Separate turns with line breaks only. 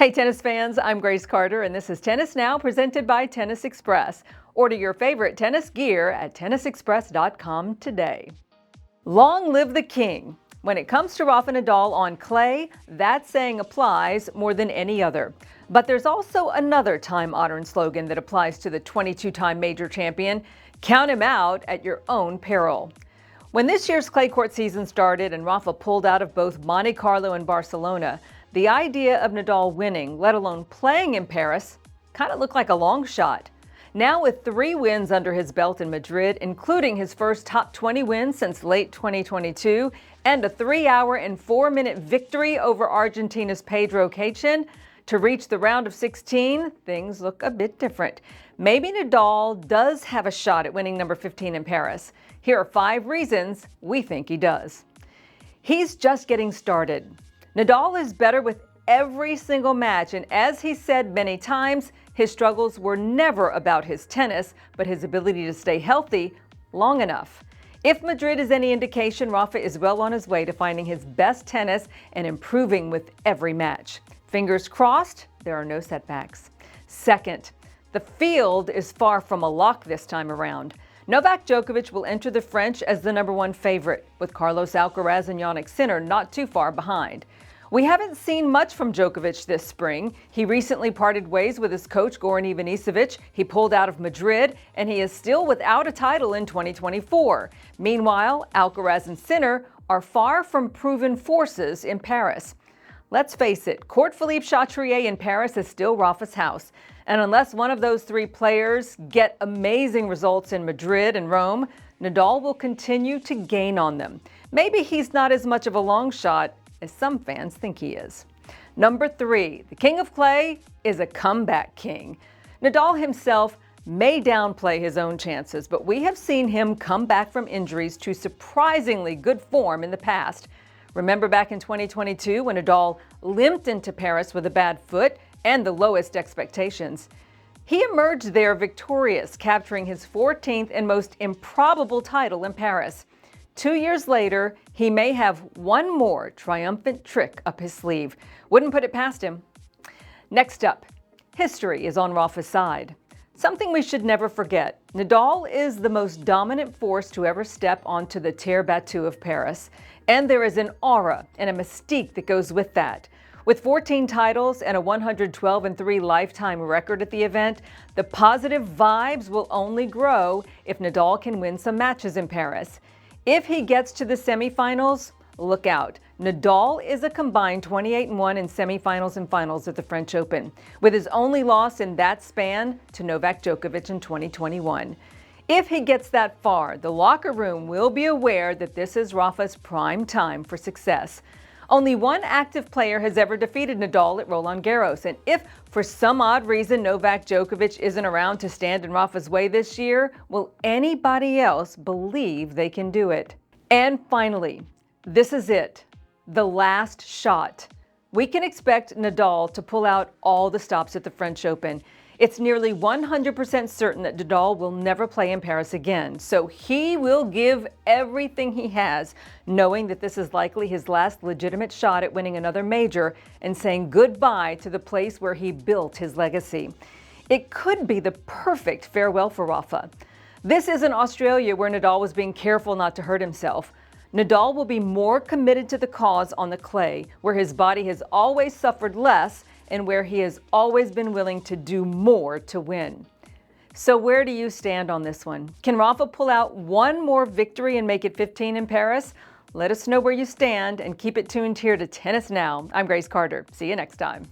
Hey tennis fans, I'm Grace Carter and this is Tennis Now presented by Tennis Express. Order your favorite tennis gear at tennisexpress.com today. Long live the king. When it comes to Rafa Nadal on clay, that saying applies more than any other. But there's also another time-honored slogan that applies to the 22-time major champion: count him out at your own peril. When this year's clay court season started and Rafa pulled out of both Monte Carlo and Barcelona, the idea of Nadal winning, let alone playing in Paris, kind of looked like a long shot. Now with 3 wins under his belt in Madrid, including his first top 20 win since late 2022, and a 3-hour and 4-minute victory over Argentina's Pedro Cachin, to reach the round of 16, things look a bit different. Maybe Nadal does have a shot at winning number 15 in Paris. Here are 5 reasons we think he does. He's just getting started. Nadal is better with every single match, and as he said many times, his struggles were never about his tennis, but his ability to stay healthy long enough. If Madrid is any indication, Rafa is well on his way to finding his best tennis and improving with every match. Fingers crossed, there are no setbacks. Second, the field is far from a lock this time around. Novak Djokovic will enter the French as the #1 favorite, with Carlos Alcaraz and Jannik Sinner not too far behind. We haven't seen much from Djokovic this spring. He recently parted ways with his coach Goran Ivanisevic. He pulled out of Madrid, and he is still without a title in 2024. Meanwhile, Alcaraz and Sinner are far from proven forces in Paris. Let's face it, Court Philippe Chatrier in Paris is still Rafa's house. And unless one of those 3 players get amazing results in Madrid and Rome, Nadal will continue to gain on them. Maybe he's not as much of a long shot as some fans think he is. Number 3, the king of clay is a comeback king. Nadal himself may downplay his own chances, but we have seen him come back from injuries to surprisingly good form in the past. Remember back in 2022 when Nadal limped into Paris with a bad foot and the lowest expectations. He emerged there victorious, capturing his 14th and most improbable title in Paris. 2 years later, he may have one more triumphant trick up his sleeve. Wouldn't put it past him. Next up, history is on Rafa's side. Something we should never forget: Nadal is the most dominant force to ever step onto the terre battue of Paris. And there is an aura and a mystique that goes with that. With 14 titles and a 112-3 lifetime record at the event, the positive vibes will only grow if Nadal can win some matches in Paris. If he gets to the semifinals, look out. Nadal is a combined 28-1 in semifinals and finals at the French Open, with his only loss in that span to Novak Djokovic in 2021. If he gets that far, the locker room will be aware that this is Rafa's prime time for success. Only one active player has ever defeated Nadal at Roland-Garros, and if for some odd reason Novak Djokovic isn't around to stand in Rafa's way this year, will anybody else believe they can do it? And finally, this is it, the last shot. We can expect Nadal to pull out all the stops at the French Open. It's nearly 100% certain that Nadal will never play in Paris again, so he will give everything he has, knowing that this is likely his last legitimate shot at winning another major and saying goodbye to the place where he built his legacy. It could be the perfect farewell for Rafa. This isn't Australia, where Nadal was being careful not to hurt himself. Nadal will be more committed to the cause on the clay, where his body has always suffered less and where he has always been willing to do more to win. So where do you stand on this one? Can Rafa pull out one more victory and make it 15 in Paris? Let us know where you stand and keep it tuned here to Tennis Now. I'm Grace Carter. See you next time.